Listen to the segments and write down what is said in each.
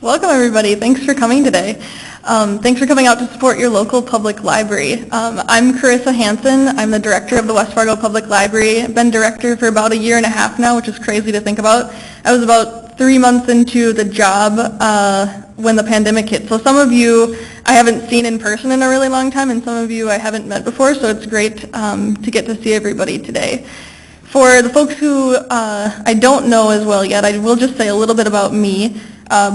Welcome everybody. Thanks for coming today. Thanks for coming out to support your local public library. I'm Carissa Hansen. I'm the director of the West Fargo Public Library. I've been director for about 1.5 years now, which is crazy to think about. I was about 3 months into the job when the pandemic hit. So some of you I haven't seen in person in a really long time, and some of you I haven't met before, so it's great to get to see everybody today. For the folks who I don't know as well yet, I will just say a little bit about me.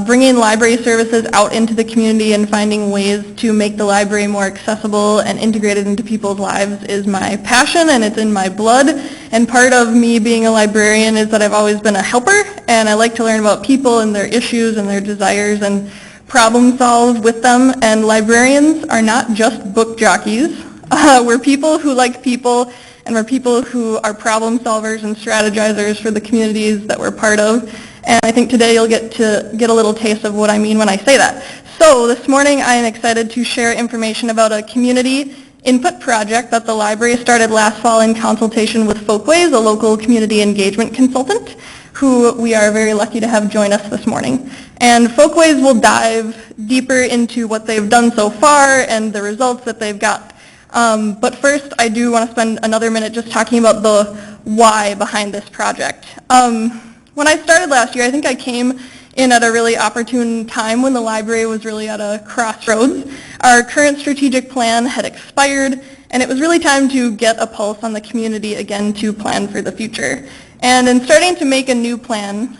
Bringing library services out into the community and finding ways to make the library more accessible and integrated into people's lives is my passion, and it's in my blood. And part of me being a librarian is that I've always been a helper, and I like to learn about people and their issues and their desires and problem solve with them. And librarians are not just book jockeys. We're people who like people, and we're people who are problem solvers and strategizers for the communities that we're part of. And I think today you'll get a little taste of what I mean when I say that. So this morning I am excited to share information about a community input project that the library started last fall in consultation with Folkways, a local community engagement consultant, who we are very lucky to have join us this morning. And Folkways will dive deeper into what they've done so far and the results that they've got. But first, I do want to spend another minute just talking about the why behind this project. When I started last year, I think I came in at a really opportune time when the library was really at a crossroads. Our current strategic plan had expired, and it was really time to get a pulse on the community again to plan for the future. And in starting to make a new plan,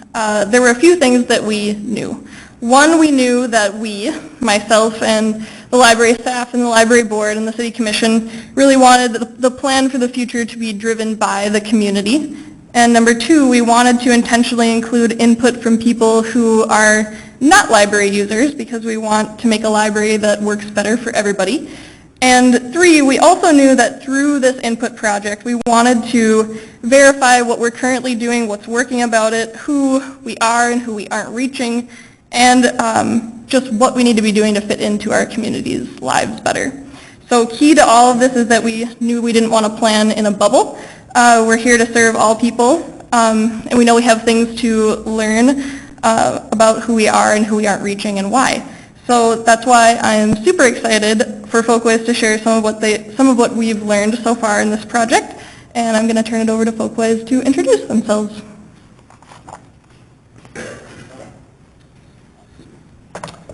there were a few things that we knew. One, we knew that we, myself and the library staff and the library board and the city commission, really wanted the plan for the future to be driven by the community. And number two, we wanted to intentionally include input from people who are not library users, because we want to make a library that works better for everybody. And three, we also knew that through this input project, we wanted to verify what we're currently doing, what's working about it, who we are and who we aren't reaching, and just what we need to be doing to fit into our community's lives better. So key to all of this is that we knew we didn't want to plan in a bubble. We're here to serve all people, and we know we have things to learn about who we are and who we aren't reaching and why. So that's why I am super excited for Folkways to share some of what we've learned so far in this project, and I'm going to turn it over to Folkways to introduce themselves.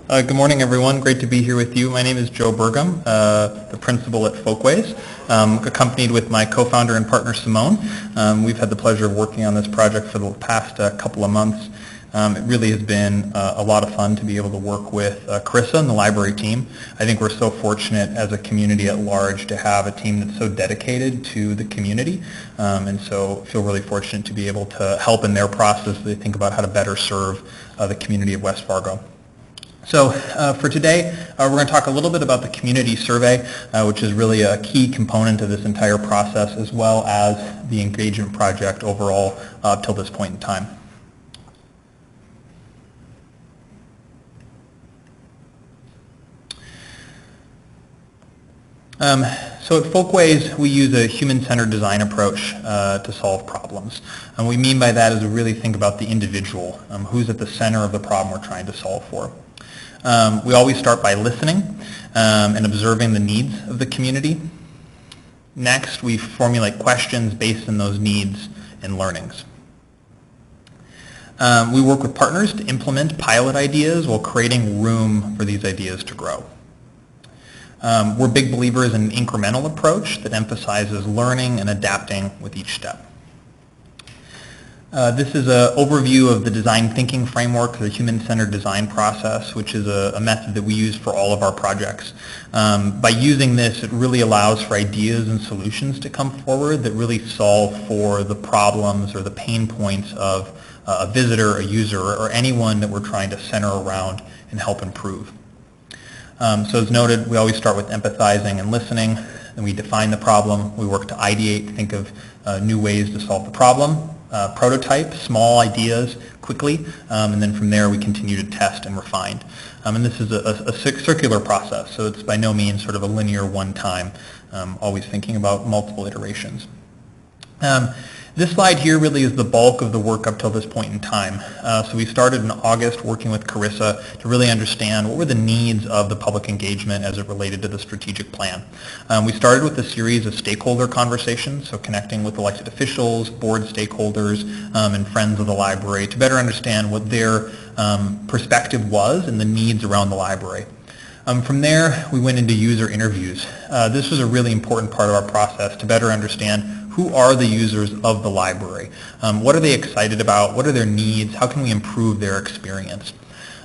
Good morning, everyone. Great to be here with you. My name is Joe Burgum, the principal at Folkways, accompanied with my co-founder and partner, Simone. We've had the pleasure of working on this project for the past couple of months. It really has been a lot of fun to be able to work with Carissa and the library team. I think we're so fortunate as a community at large to have a team that's so dedicated to the community, and so feel really fortunate to be able to help in their process as they think about how to better serve the community of West Fargo. So for today, we're going to talk a little bit about the community survey, which is really a key component of this entire process, as well as the engagement project overall up till this point in time. So at Folkways, we use a human-centered design approach to solve problems. And what we mean by that is we really think about the individual, who's at the center of the problem we're trying to solve for. We always start by listening and observing the needs of the community. Next, we formulate questions based on those needs and learnings. We work with partners to implement pilot ideas while creating room for these ideas to grow. We're big believers in an incremental approach that emphasizes learning and adapting with each step. This is an overview of the design thinking framework, the human-centered design process, which is a method that we use for all of our projects. By using this, it really allows for ideas and solutions to come forward that really solve for the problems or the pain points of a visitor, a user, or anyone that we're trying to center around and help improve. So as noted, we always start with empathizing and listening, then we define the problem, we work to ideate, think of new ways to solve the problem, prototype small ideas quickly, and then from there we continue to test and refine. And this is a circular process, so it's by no means sort of a linear one time, always thinking about multiple iterations. This slide here really is the bulk of the work up till this point in time. So we started in August working with Carissa to really understand what were the needs of the public engagement as it related to the strategic plan. We started with a series of stakeholder conversations, so connecting with elected officials, board stakeholders, and friends of the library to better understand what their perspective was and the needs around the library. From there, we went into user interviews. This was a really important part of our process to better understand who are the users of the library. What are they excited about? What are their needs? How can we improve their experience?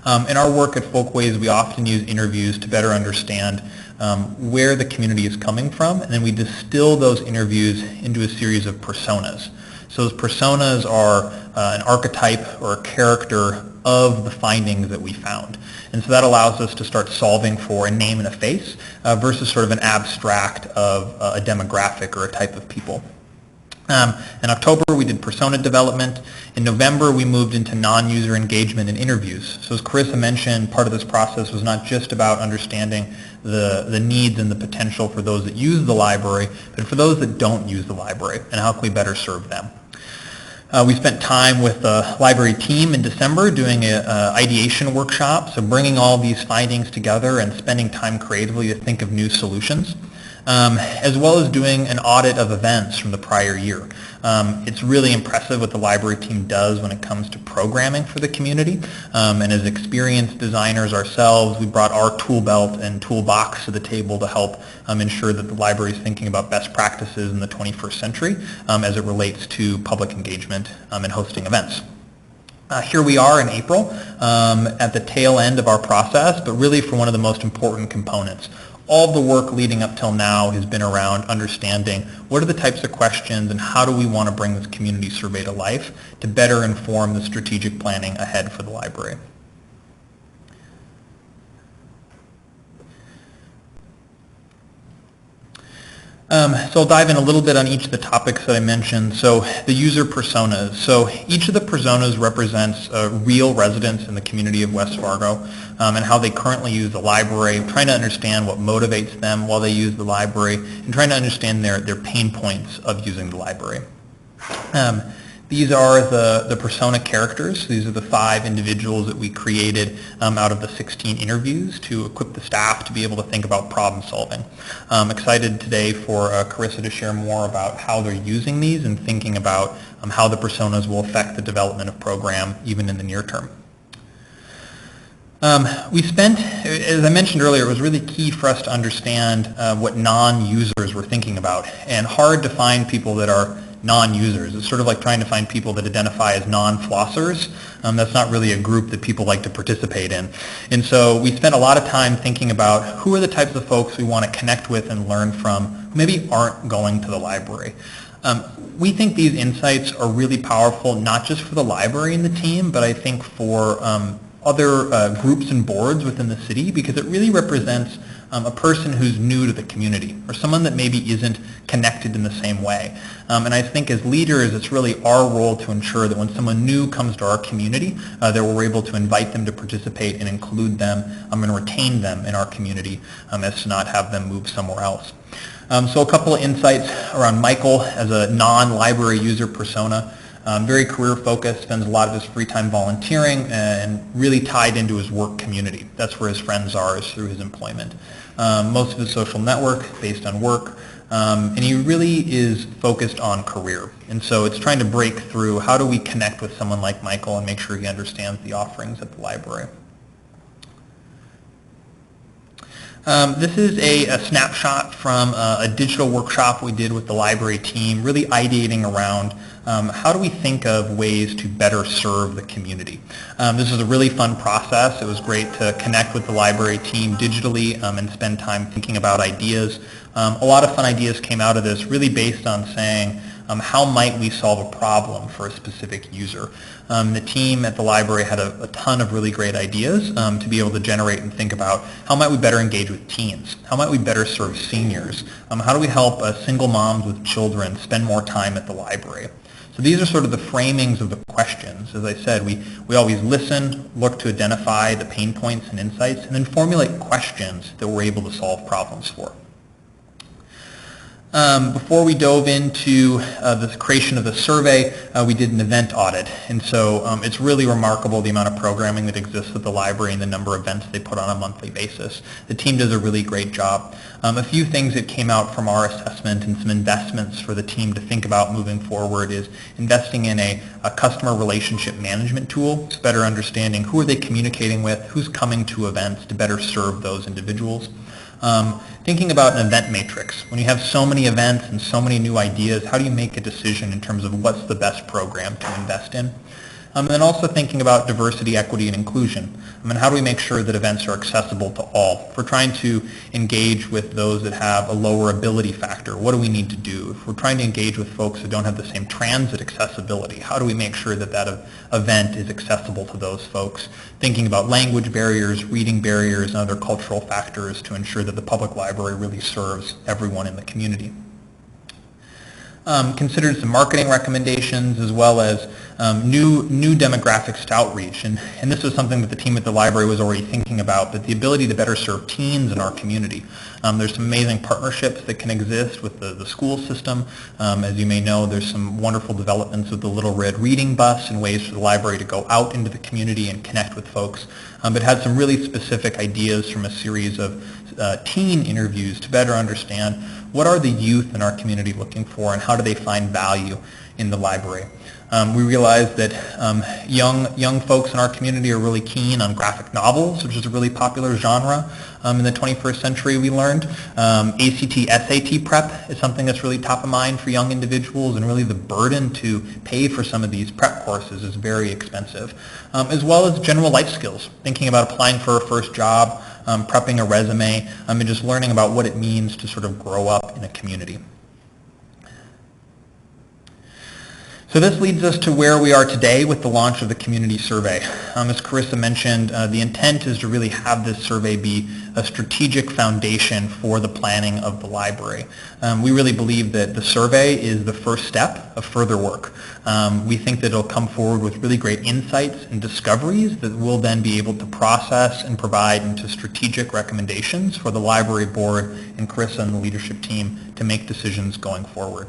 In our work at Folkways, we often use interviews to better understand where the community is coming from, and then we distill those interviews into a series of personas. So those personas are an archetype or a character of the findings that we found. And so that allows us to start solving for a name and a face versus sort of an abstract of a demographic or a type of people. In October, we did persona development. In November, we moved into non-user engagement and interviews. So as Carissa mentioned, part of this process was not just about understanding the needs and the potential for those that use the library, but for those that don't use the library, and how can we better serve them. We spent time with the library team in December doing an ideation workshop, so bringing all these findings together and spending time creatively to think of new solutions. As well as doing an audit of events from the prior year. It's really impressive what the library team does when it comes to programming for the community. And as experienced designers ourselves, we brought our tool belt and toolbox to the table to help ensure that the library is thinking about best practices in the 21st century as it relates to public engagement and hosting events. Here we are in April at the tail end of our process, but really for one of the most important components. All of the work leading up till now has been around understanding what are the types of questions and how do we want to bring this community survey to life to better inform the strategic planning ahead for the library. So I'll dive in a little bit on each of the topics that I mentioned. So the user personas. So each of the personas represents real residents in the community of West Fargo and how they currently use the library, trying to understand what motivates them while they use the library, and trying to understand their pain points of using the library. These are the persona characters. These are the 5 individuals that we created out of the 16 interviews to equip the staff to be able to think about problem solving. I'm excited today for Carissa to share more about how they're using these and thinking about how the personas will affect the development of program even in the near term. We spent, as I mentioned earlier, it was really key for us to understand what non-users were thinking about, and hard to find people that are non-users. It's sort of like trying to find people that identify as non-flossers. That's not really a group that people like to participate in. And so we spent a lot of time thinking about who are the types of folks we want to connect with and learn from who maybe aren't going to the library. We think these insights are really powerful, not just for the library and the team, but I think for other groups and boards within the city, because it really represents a person who's new to the community or someone that maybe isn't connected in the same way. And I think as leaders, it's really our role to ensure that when someone new comes to our community, that we're able to invite them to participate and include them and retain them in our community as to not have them move somewhere else. So a couple of insights around Michael as a non-library user persona. Very career focused, spends a lot of his free time volunteering and really tied into his work community. That's where his friends are, is through his employment. Most of his social network based on work, and he really is focused on career. And so it's trying to break through how do we connect with someone like Michael and make sure he understands the offerings at the library. This is a snapshot from a digital workshop we did with the library team, really ideating around how do we think of ways to better serve the community. This is a really fun process. It was great to connect with the library team digitally and spend time thinking about ideas. A lot of fun ideas came out of this, really based on saying, how might we solve a problem for a specific user? The team at the library had a ton of really great ideas to be able to generate and think about how might we better engage with teens? How might we better serve seniors? How do we help single moms with children spend more time at the library? So these are sort of the framings of the questions. As I said, we always listen, look to identify the pain points and insights, and then formulate questions that we're able to solve problems for. Before we dove into the creation of the survey, we did an event audit. And so it's really remarkable the amount of programming that exists at the library and the number of events they put on a monthly basis. The team does a really great job. A few things that came out from our assessment and some investments for the team to think about moving forward is investing in a customer relationship management tool, better understanding who are they communicating with, who's coming to events to better serve those individuals. Thinking about an event matrix. When you have so many events and so many new ideas, how do you make a decision in terms of what's the best program to invest in? And then also thinking about diversity, equity, and inclusion. How do we make sure that events are accessible to all? If we're trying to engage with those that have a lower ability factor, what do we need to do? If we're trying to engage with folks that don't have the same transit accessibility, how do we make sure that that event is accessible to those folks? Thinking about language barriers, reading barriers, and other cultural factors to ensure that the public library really serves everyone in the community. Considered some marketing recommendations as well as new demographics to outreach. And this was something that the team at the library was already thinking about, but the ability to better serve teens in our community. There's some amazing partnerships that can exist with the school system. As you may know, there's some wonderful developments with the Little Red Reading Bus and ways for the library to go out into the community and connect with folks. But had some really specific ideas from a series of teen interviews to better understand what are the youth in our community looking for and how do they find value in the library. We realized that young folks in our community are really keen on graphic novels, which is a really popular genre in the 21st century, we learned. ACT, SAT prep is something that's really top of mind for young individuals, and really the burden to pay for some of these prep courses is very expensive. As well as general life skills, thinking about applying for a first job, prepping a resume, and just learning about what it means to sort of grow up in a community. So this leads us to where we are today with the launch of the community survey. As Carissa mentioned, the intent is to really have this survey be a strategic foundation for the planning of the library. We really believe that the survey is the first step of further work. We think that it'll come forward with really great insights and discoveries that we'll then be able to process and provide into strategic recommendations for the library board and Carissa and the leadership team to make decisions going forward.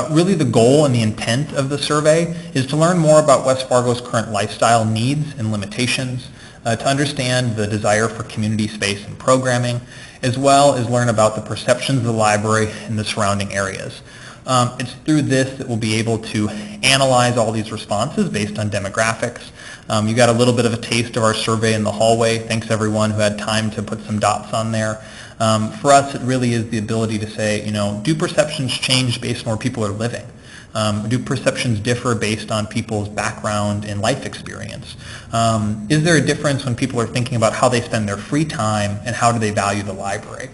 Really the goal and the intent of the survey is to learn more about West Fargo's current lifestyle needs and limitations, to understand the desire for community space and programming, as well as learn about the perceptions of the library and the surrounding areas. It's through this that we'll be able to analyze all these responses based on demographics. You got a little bit of a taste of our survey in the hallway. Thanks everyone who had time to put some dots on there. For us, it really is the ability to say, do perceptions change based on where people are living? Do perceptions differ based on people's background and life experience? Is there a difference when people are thinking about how they spend their free time and how do they value the library?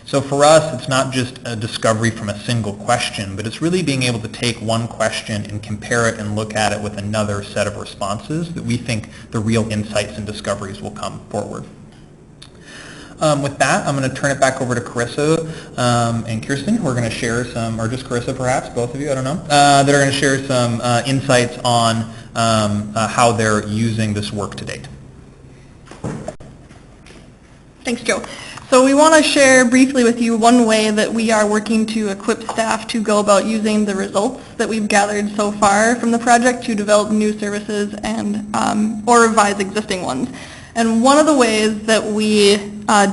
So for us, it's not just a discovery from a single question, but it's really being able to take one question and compare it and look at it with another set of responses that we think the real insights and discoveries will come forward. With that, I'm going to turn it back over to Carissa and Kirsten, who are going to share some, or just Carissa perhaps, both of you, I don't know, that are going to share some insights on how they're using this work to date. Thanks, Joe. So we want to share briefly with you one way that we are working to equip staff to go about using the results that we've gathered so far from the project to develop new services and or revise existing ones. And one of the ways that we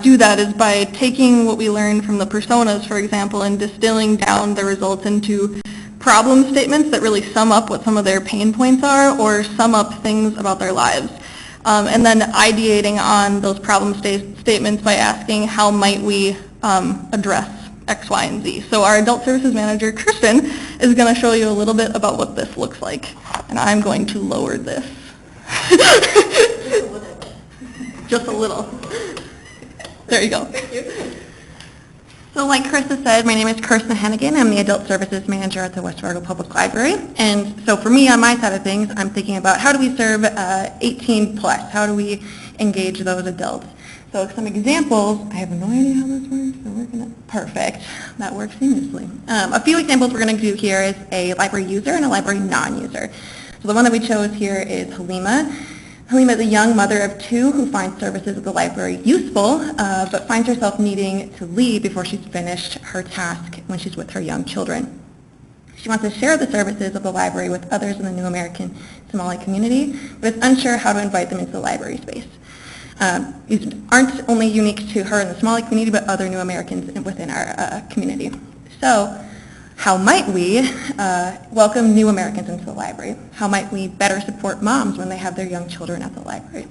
do that is by taking what we learned from the personas, for example, and distilling down the results into problem statements that really sum up what some of their pain points are or sum up things about their lives. And then ideating on those problem statements by asking how might we address X, Y, and Z. So our adult services manager, Kirsten, is going to show you a little bit about what this looks like. And I'm going to lower this. Just a little. There you go. Thank you. So like Carissa said, my name is Kirsten Hennigan. I'm the Adult Services Manager at the West Fargo Public Library. And so for me, on my side of things, I'm thinking about how do we serve 18 plus? How do we engage those adults? So some examples, I have no idea how this works, so we're going to, perfect. That works seamlessly. A few examples we're going to do here is a library user and a library non-user. So the one that we chose here is Halima. Halima is a young mother of 2 who finds services at the library useful, but finds herself needing to leave before she's finished her task when she's with her young children. She wants to share the services of the library with others in the New American Somali community, but is unsure how to invite them into the library space. These aren't only unique to her in the Somali community, but other New Americans within our community. So, how might we welcome new Americans into the library? How might we better support moms when they have their young children at the library?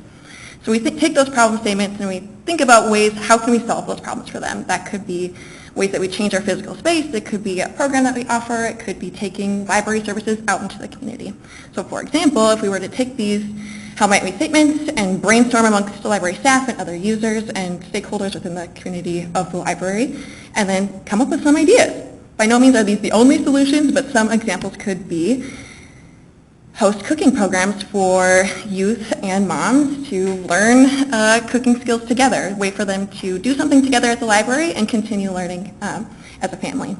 So we take those problem statements and we think about ways, how can we solve those problems for them? That could be ways that we change our physical space, it could be a program that we offer, it could be taking library services out into the community. So for example, if we were to take these how might we statements and brainstorm amongst the library staff and other users and stakeholders within the community of the library, and then come up with some ideas. By no means are these the only solutions, but some examples could be host cooking programs for youth and moms to learn cooking skills together, a way for them to do something together at the library and continue learning as a family.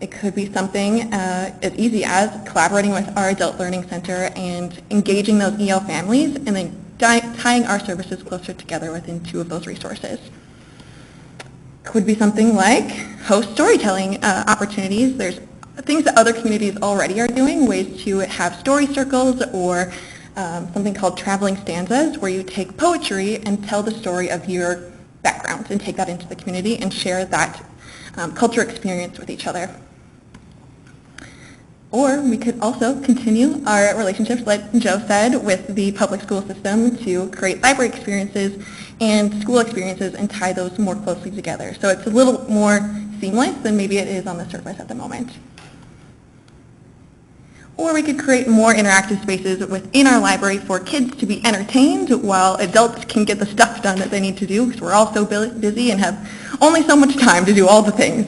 It could be something as easy as collaborating with our Adult Learning Center and engaging those EL families and then tying our services closer together within 2 of those resources. Could be something like host storytelling opportunities. There's things that other communities already are doing, ways to have story circles or something called traveling stanzas, where you take poetry and tell the story of your background and take that into the community and share that culture experience with each other. Or we could also continue our relationships, like Joe said, with the public school system to create library experiences and school experiences and tie those more closely together. So it's a little more seamless than maybe it is on the surface at the moment. Or we could create more interactive spaces within our library for kids to be entertained while adults can get the stuff done that they need to do, because we're all so busy and have only so much time to do all the things.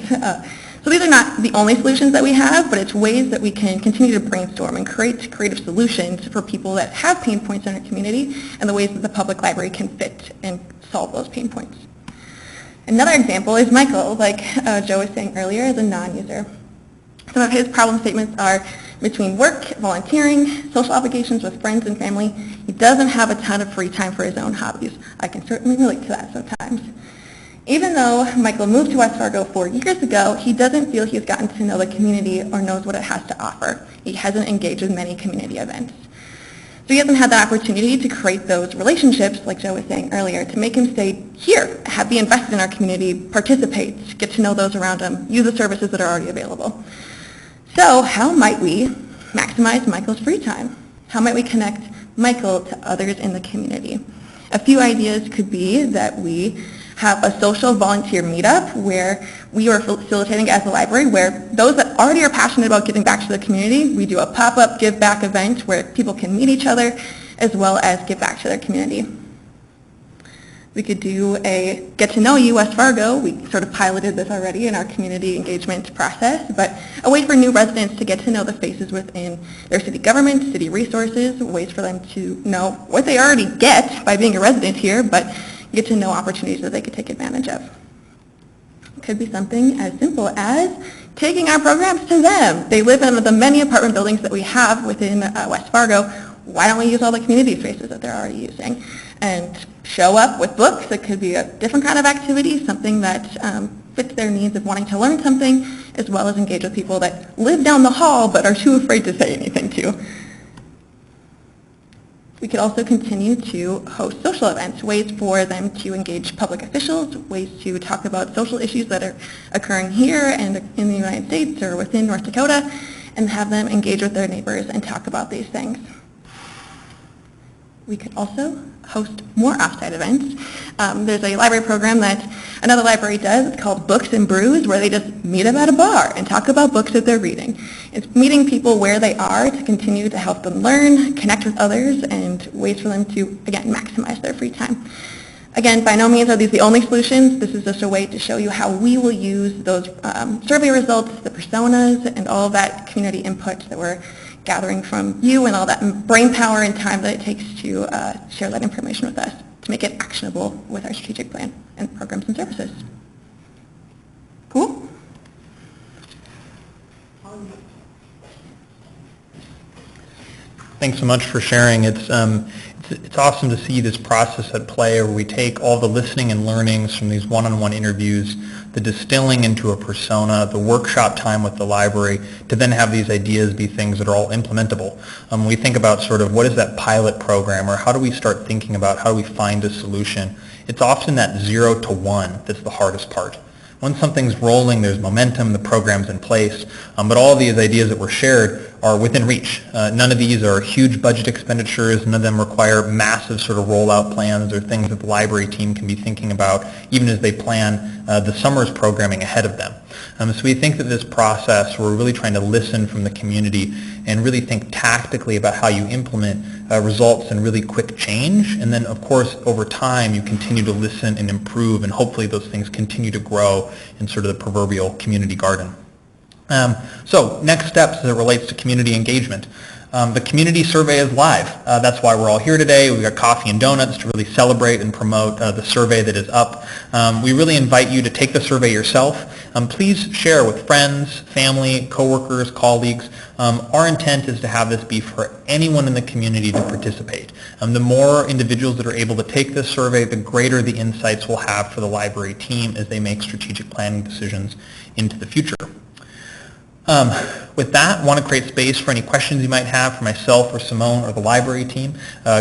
So these are not the only solutions that we have, but it's ways that we can continue to brainstorm and create creative solutions for people that have pain points in our community and the ways that the public library can fit and solve those pain points. Another example is Michael, like Joe was saying earlier, is a non-user. Some of his problem statements are between work, volunteering, social obligations with friends and family. He doesn't have a ton of free time for his own hobbies. I can certainly relate to that sometimes. Even though Michael moved to West Fargo 4 years ago, he doesn't feel he's gotten to know the community or knows what it has to offer. He hasn't engaged with many community events. So he hasn't had the opportunity to create those relationships, like Joe was saying earlier, to make him stay here, be invested in our community, participate, get to know those around him, use the services that are already available. So how might we maximize Michael's free time? How might we connect Michael to others in the community? A few ideas could be that we have a social volunteer meetup where we are facilitating as a library, where those that already are passionate about giving back to the community, we do a pop-up give back event where people can meet each other as well as give back to their community. We could do a Get to Know You West Fargo. We sort of piloted this already in our community engagement process, but a way for new residents to get to know the faces within their city government, city resources, ways for them to know what they already get by being a resident here, but get to know opportunities that they could take advantage of. It could be something as simple as taking our programs to them. They live in the many apartment buildings that we have within West Fargo. Why don't we use all the community spaces that they're already using? And show up with books. It could be a different kind of activity, something that fits their needs of wanting to learn something, as well as engage with people that live down the hall but are too afraid to say anything to. We could also continue to host social events, ways for them to engage public officials, ways to talk about social issues that are occurring here and in the United States or within North Dakota, and have them engage with their neighbors and talk about these things. We could also host more offsite events. There's a library program that another library does. It's called Books and Brews, where they just meet up at a bar and talk about books that they're reading. It's meeting people where they are to continue to help them learn, connect with others, and ways for them to, again, maximize their free time. Again, by no means are these the only solutions. This is just a way to show you how we will use those survey results, the personas, and all of that community input that we're gathering from you and all that brain power and time that it takes to share that information with us to make it actionable with our strategic plan and programs and services. Cool? Thanks so much for sharing. It's it's awesome to see this process at play where we take all the listening and learnings from these one-on-one interviews, the distilling into a persona, the workshop time with the library, to then have these ideas be things that are all implementable. When we think about sort of what is that pilot program, or how do we start thinking about how do we find a solution, it's often that 0 to 1 that's the hardest part. Once something's rolling, there's momentum, the program's in place, but all of these ideas that were shared are within reach. None of these are huge budget expenditures, none of them require massive sort of rollout plans or things that the library team can be thinking about even as they plan the summer's programming ahead of them. So we think that this process, we're really trying to listen from the community and really think tactically about how you implement results in really quick change, and then of course over time you continue to listen and improve, and hopefully those things continue to grow in sort of the proverbial community garden. So next steps as it relates to community engagement. The community survey is live. That's why we're all here today. We've got coffee and donuts to really celebrate and promote the survey that is up. We really invite you to take the survey yourself. Please share with friends, family, coworkers, colleagues. Our intent is to have this be for anyone in the community to participate. The more individuals that are able to take this survey, the greater the insights we'll have for the library team as they make strategic planning decisions into the future. With that, I want to create space for any questions you might have for myself or Simone or the library team.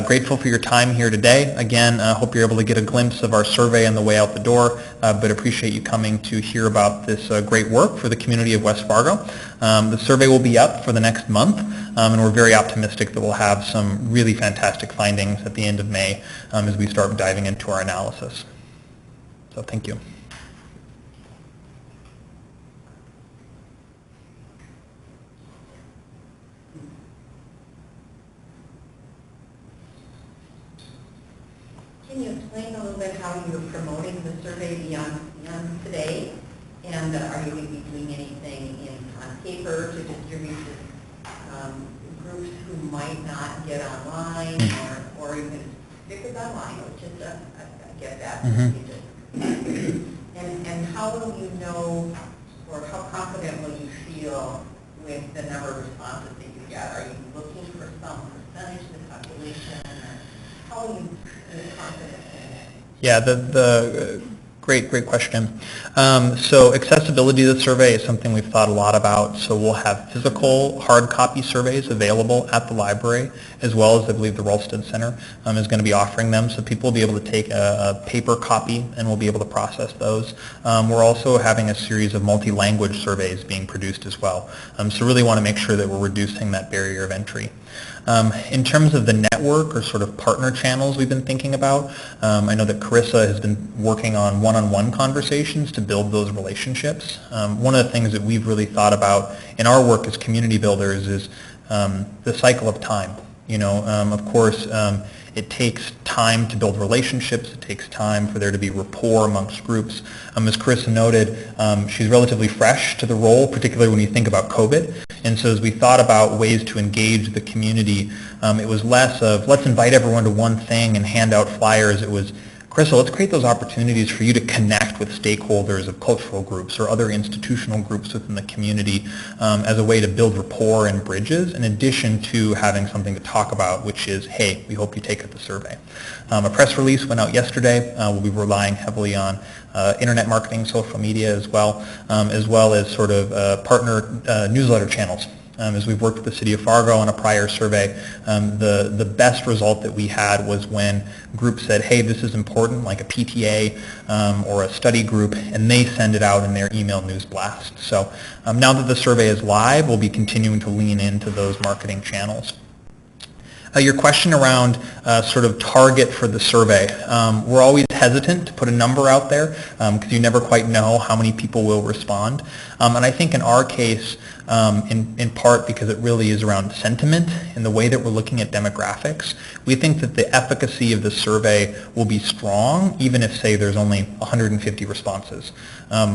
Grateful for your time here today. Again, hope you're able to get a glimpse of our survey on the way out the door, but appreciate you coming to hear about this great work for the community of West Fargo. The survey will be up for the next month, and we're very optimistic that we'll have some really fantastic findings at the end of May as we start diving into our analysis. So thank you. Can you explain a little bit how you're promoting the survey beyond today? And are you going to be doing anything on paper to distribute to groups who might not get online, or are you going to stick with online? Which is, I get that. And how will you know, or how confident will you feel with the number of responses that you get? Are you looking for some percentage of the population? How will you confident? Yeah, the great question. So accessibility of the survey is something we've thought a lot about. So we'll have physical hard copy surveys available at the library, as well as I believe the Ralston Center is going to be offering them. So people will be able to take a paper copy and we'll be able to process those. We're also having a series of multi-language surveys being produced as well. So really want to make sure that we're reducing that barrier of entry. In terms of the network or sort of partner channels we've been thinking about, I know that Carissa has been working on one-on-one conversations to build those relationships. One of the things that we've really thought about in our work as community builders is the cycle of time. You know, of course, it takes time to build relationships. It takes time for there to be rapport amongst groups. As Carissa noted, she's relatively fresh to the role, particularly when you think about COVID. And so as we thought about ways to engage the community, it was less of let's invite everyone to one thing and hand out flyers. It was, Carissa, let's create those opportunities for you to connect with stakeholders of cultural groups or other institutional groups within the community as a way to build rapport and bridges, in addition to having something to talk about, which is, hey, we hope you take up the survey. A press release went out yesterday. We'll be relying heavily on internet marketing, social media as well as sort of partner newsletter channels. As we've worked with the City of Fargo on a prior survey, the best result that we had was when groups said, hey, this is important, like a PTA or a study group, and they send it out in their email news blast. So now that the survey is live, we'll be continuing to lean into those marketing channels. Your question around sort of target for the survey. We're always hesitant to put a number out there because you never quite know how many people will respond. And I think in our case, in part because it really is around sentiment and the way that we're looking at demographics, we think that the efficacy of the survey will be strong even if, say, there's only 150 responses.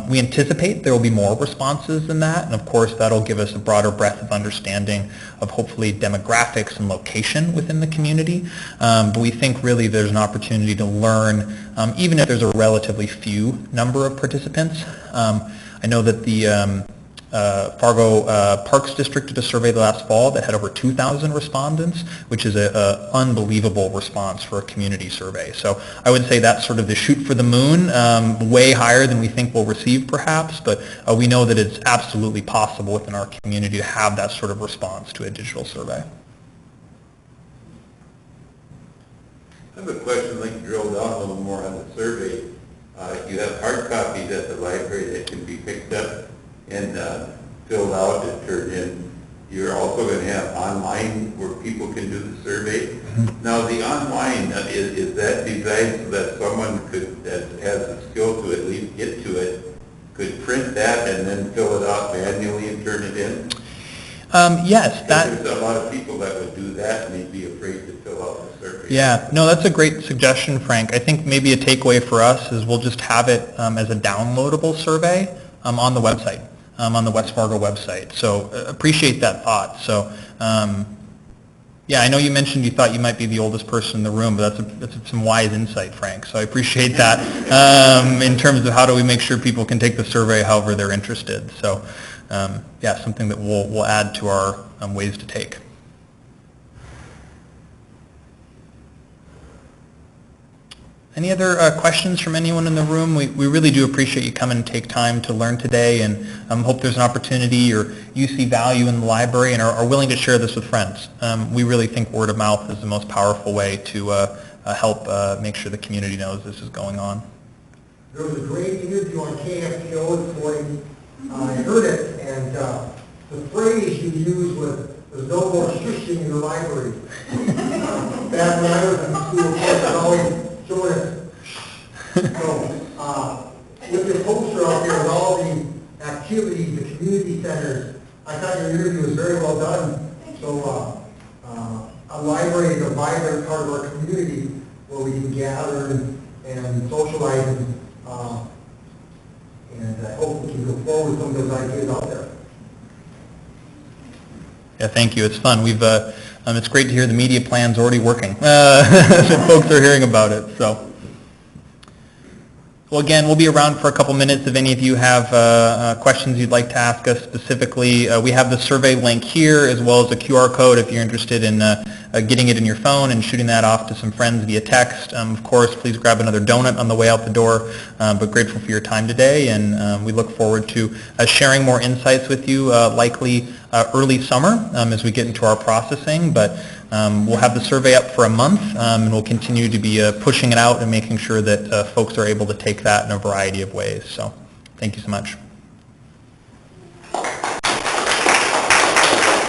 We anticipate there will be more responses than that, and of course that'll give us a broader breadth of understanding of hopefully demographics and location within the community. But we think really there's an opportunity to learn, even if there's a relatively few number of participants. I know that the Fargo Parks District did a survey last fall that had over 2,000 respondents, which is an unbelievable response for a community survey. So I would say that's sort of the shoot for the moon, way higher than we think we'll receive perhaps, but we know that it's absolutely possible within our community to have that sort of response to a digital survey. I have a question, like to drill down a little more on the survey. You have hard copies at the library that can be picked up and filled out and turned in. You're also going to have online where people can do the survey. Mm-hmm. Now the online, is that designed so that someone could, that has the skill to at least get to it, could print that and then fill it out manually and turn it in? Yes, there's a lot of people that would do that and they'd be afraid to fill out the survey. Yeah, no, that's a great suggestion, Frank. I think maybe a takeaway for us is we'll just have it as a downloadable survey on the website, on the West Fargo website. So appreciate that thought. So yeah, I know you mentioned you thought you might be the oldest person in the room, but that's some wise insight, Frank. So I appreciate that in terms of how do we make sure people can take the survey however they're interested. So yeah, something that we'll add to our ways to take. Any other questions from anyone in the room? We really do appreciate you coming and take time to learn today, and hope there's an opportunity or you see value in the library and are willing to share this with friends. We really think word of mouth is the most powerful way to help make sure the community knows this is going on. There was a great interview on KFTO this morning. I heard it, and the phrase you used was, "There's no more shushing in the library." Back when I was in school, of course, I always showed us. So, with your poster out there and all the activities, the community centers, I thought your interview was very well done. So, a library is a vibrant part of our community where we can gather and socialize and I hope we can go forward with some of those ideas out there. Yeah, thank you. It's fun. It's great to hear the media plan's already working. Folks are hearing about it. So, well, again, we'll be around for a couple minutes if any of you have questions you'd like to ask us specifically. We have the survey link here as well as a QR code if you're interested in getting it in your phone and shooting that off to some friends via text. Of course, please grab another donut on the way out the door, but grateful for your time today, and we look forward to sharing more insights with you, likely early summer as we get into our processing, but we'll have the survey up for a month, and we'll continue to be pushing it out and making sure that folks are able to take that in a variety of ways. So thank you so much.